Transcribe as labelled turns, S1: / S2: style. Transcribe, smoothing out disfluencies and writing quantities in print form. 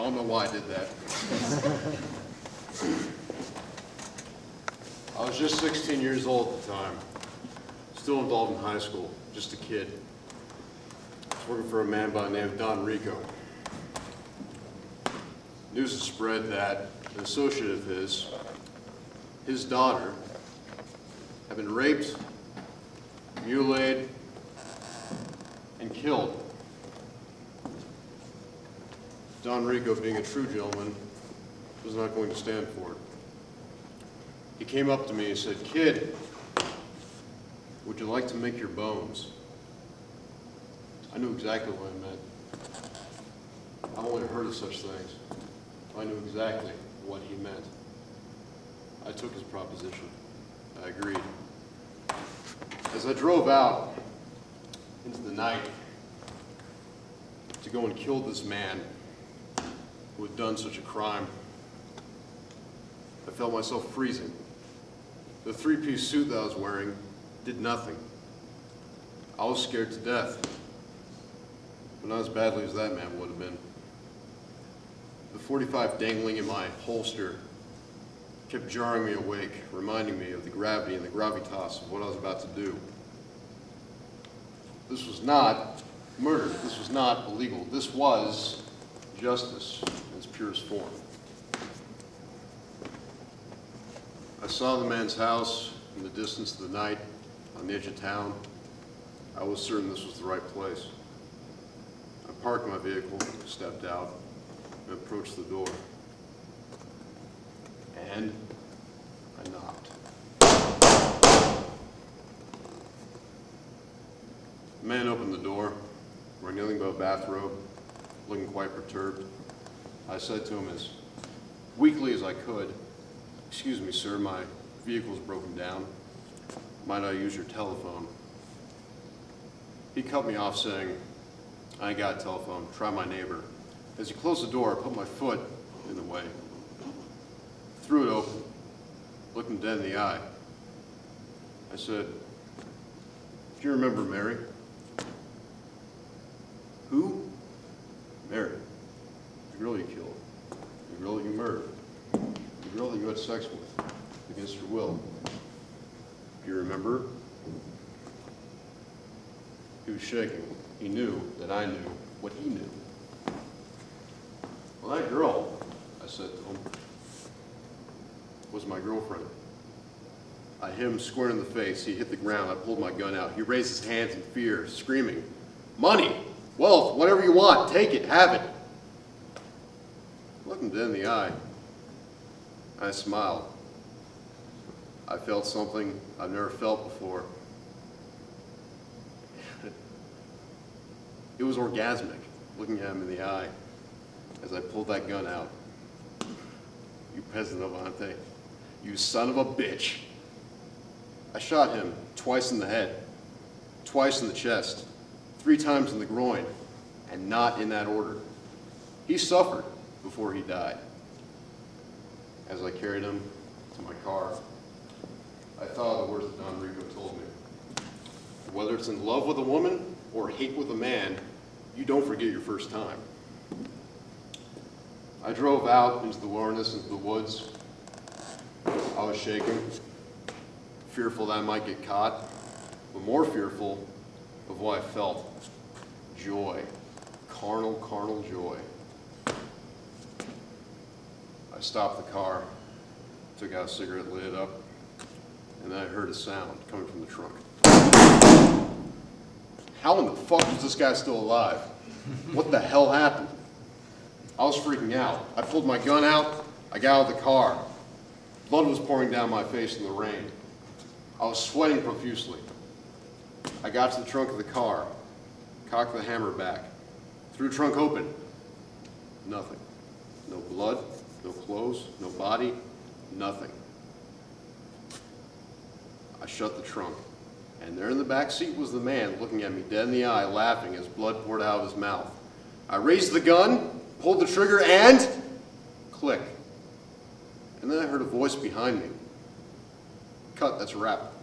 S1: don't know why I did that. I was just 16 years old at the time. Still involved in high school, just a kid. I was working for a man by the name of Don Rico. News had spread that an associate of his daughter, had been raped, mutilated, and killed. Don Rico, being a true gentleman, was not going to stand for it. He came up to me and said, "Kid, would you like to make your bones?" I knew exactly what it meant. I've only heard of such things. I knew exactly what he meant. I took his proposition. I agreed. As I drove out into the night to go and kill this man who had done such a crime, I felt myself freezing. The three-piece suit that I was wearing did nothing. I was scared to death, but not as badly as that man would have been. The .45 dangling in my holster kept jarring me awake, reminding me of the gravity and the gravitas of what I was about to do. This was not murder. This was not illegal. This was justice in its purest form. I saw the man's house in the distance of the night on the edge of town. I was certain this was the right place. I parked my vehicle, stepped out, and approached the door. And I knocked. The man opened the door, wearing nothing but a bathrobe, looking quite perturbed. I said to him as weakly as I could, "Excuse me, sir, my vehicle's broken down. Might I use your telephone?" He cut me off saying, "I ain't got a telephone, try my neighbor." As he closed the door, I put my foot in the way, threw it open, looked him dead in the eye. I said, "Do you remember Mary?" "Who?" "Mary, the girl you killed, the girl you murdered, the girl that you had sex with against your will. Do you remember her?" He was shaking. He knew that I knew what he knew. "Well, that girl," I said to him, "was my girlfriend." I hit him square in the face. He hit the ground. I pulled my gun out. He raised his hands in fear, screaming, "Money, wealth, whatever you want, take it, have it." I looked him dead in the eye. I smiled. I felt something I've never felt before. It was orgasmic, looking at him in the eye as I pulled that gun out. "You peasant of Ante, you son of a bitch." I shot him twice in the head, twice in the chest, 3 times in the groin, and not in that order. He suffered before he died. As I carried him to my car, I thought of the words that Don Rico told me. Whether it's in love with a woman or hate with a man, you don't forget your first time. I drove out into the wilderness, into the woods. I was shaking, fearful that I might get caught, but more fearful of what I felt. Joy, carnal joy. I stopped the car, took out a cigarette, lit it up, and then I heard a sound coming from the trunk. How in the fuck was this guy still alive? What the hell happened? I was freaking out. I pulled my gun out, I got out of the car. Blood was pouring down my face in the rain. I was sweating profusely. I got to the trunk of the car, cocked the hammer back, threw the trunk open. Nothing. No blood, no clothes, no body, nothing. I shut the trunk, and there in the back seat was the man looking at me dead in the eye, laughing as blood poured out of his mouth. I raised the gun, pulled the trigger, and click. And then I heard a voice behind me. "Cut, that's a wrap."